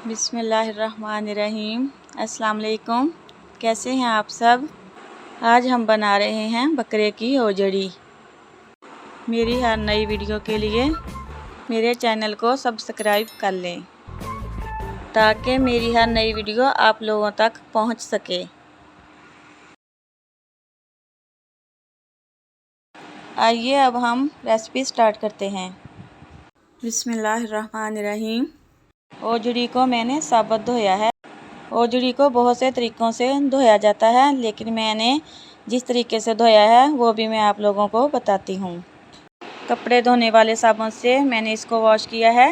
बिस्मिल्लाहिर्रहमानिर्रहीम। अस्सलाम वालेकुम। कैसे हैं आप सब। आज हम बना रहे हैं बकरे की औजड़ी। मेरी हर नई वीडियो के लिए मेरे चैनल को सब्सक्राइब कर लें ताकि मेरी हर नई वीडियो आप लोगों तक पहुंच सके। आइए अब हम रेसिपी स्टार्ट करते हैं। बिस्मिल्लाहिर्रहमानिर्रहीम। औजड़ी को मैंने साबुत धोया है। औजड़ी को बहुत से तरीक़ों से धोया जाता है, लेकिन मैंने जिस तरीके से धोया है वो भी मैं आप लोगों को बताती हूँ। कपड़े धोने वाले साबुन से मैंने इसको वॉश किया है।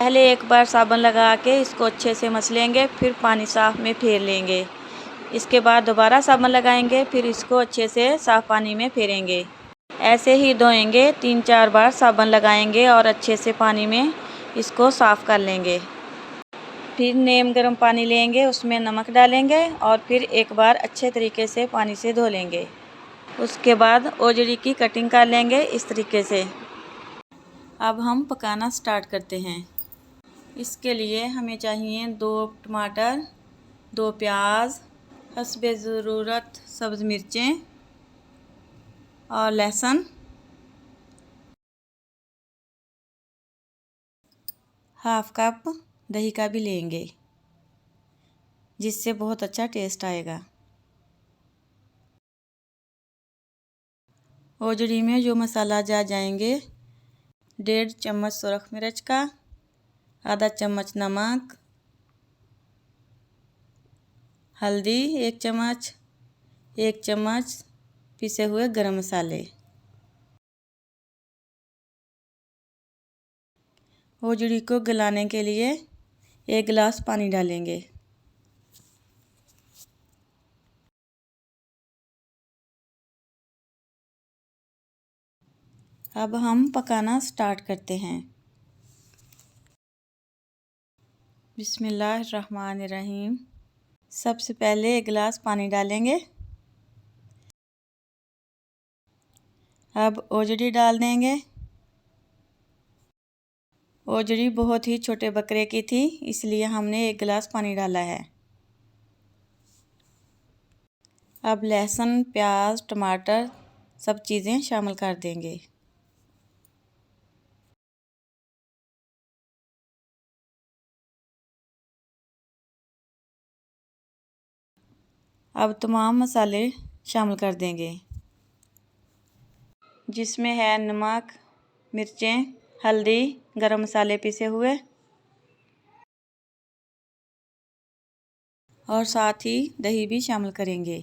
पहले एक बार साबुन लगा के इसको अच्छे से मस लेंगे, फिर पानी साफ़ में फेर लेंगे। इसके बाद दोबारा साबुन लगाएंगे, फिर इसको अच्छे से साफ़ पानी में फेरेंगे। ऐसे ही धोएंगे, 3-4 बार साबुन लगाएंगे और अच्छे से पानी में इसको साफ़ कर लेंगे। फिर नीम गर्म पानी लेंगे, उसमें नमक डालेंगे और फिर एक बार अच्छे तरीके से पानी से धो लेंगे। उसके बाद औजड़ी की कटिंग कर लेंगे इस तरीके से। अब हम पकाना स्टार्ट करते हैं। इसके लिए हमें चाहिए 2 टमाटर, 2 प्याज, हस्बे ज़रूरत सब्ज़ मिर्चें और लहसुन, हाफ कप दही का भी लेंगे जिससे बहुत अच्छा टेस्ट आएगा। औजड़ी में जो मसाला जाएंगे, 1.5 चम्मच सुरख मिर्च का, आधा चम्मच नमक, हल्दी 1 चम्मच, 1 चम्मच पिसे हुए गरम मसाले। औजड़ी को गलाने के लिए 1 गिलास पानी डालेंगे। अब हम पकाना स्टार्ट करते हैं। बिस्मिल्लाहिर्रहमानिर्रहीम। सबसे पहले 1 गिलास पानी डालेंगे। अब औजड़ी डाल देंगे। औजड़ी बहुत ही छोटे बकरे की थी, इसलिए हमने 1 गिलास पानी डाला है। अब लहसुन, प्याज, टमाटर सब चीज़ें शामिल कर देंगे। अब तमाम मसाले शामिल कर देंगे, जिसमें है नमक, मिर्चें, हल्दी, गरम मसाले पिसे हुए और साथ ही दही भी शामिल करेंगे।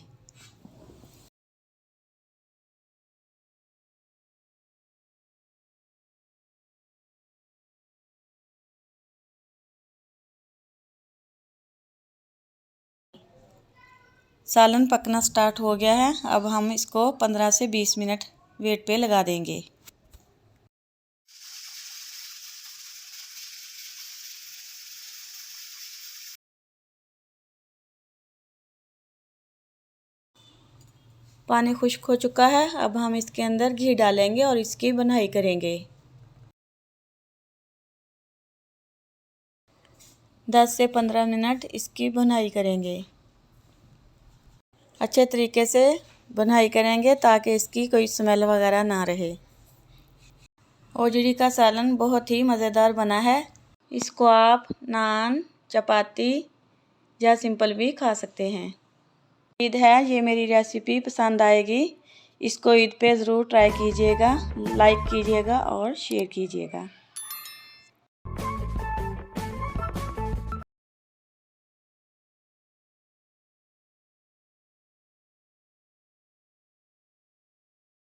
सालन पकना स्टार्ट हो गया है। अब हम इसको 15 से 20 मिनट वेट पे लगा देंगे। पानी खुश्क हो चुका है। अब हम इसके अंदर घी डालेंगे और इसकी बुनाई करेंगे। 10 से 15 मिनट इसकी बुनाई करेंगे। अच्छे तरीके से बुनाई करेंगे ताकि इसकी कोई स्मेल वगैरह ना रहे। औजड़ी का सालन बहुत ही मज़ेदार बना है। इसको आप नान, चपाती या सिंपल भी खा सकते हैं। उम्मीद है ये मेरी रेसिपी पसंद आएगी। इसको ईद पे ज़रूर ट्राई कीजिएगा, लाइक कीजिएगा और शेयर कीजिएगा।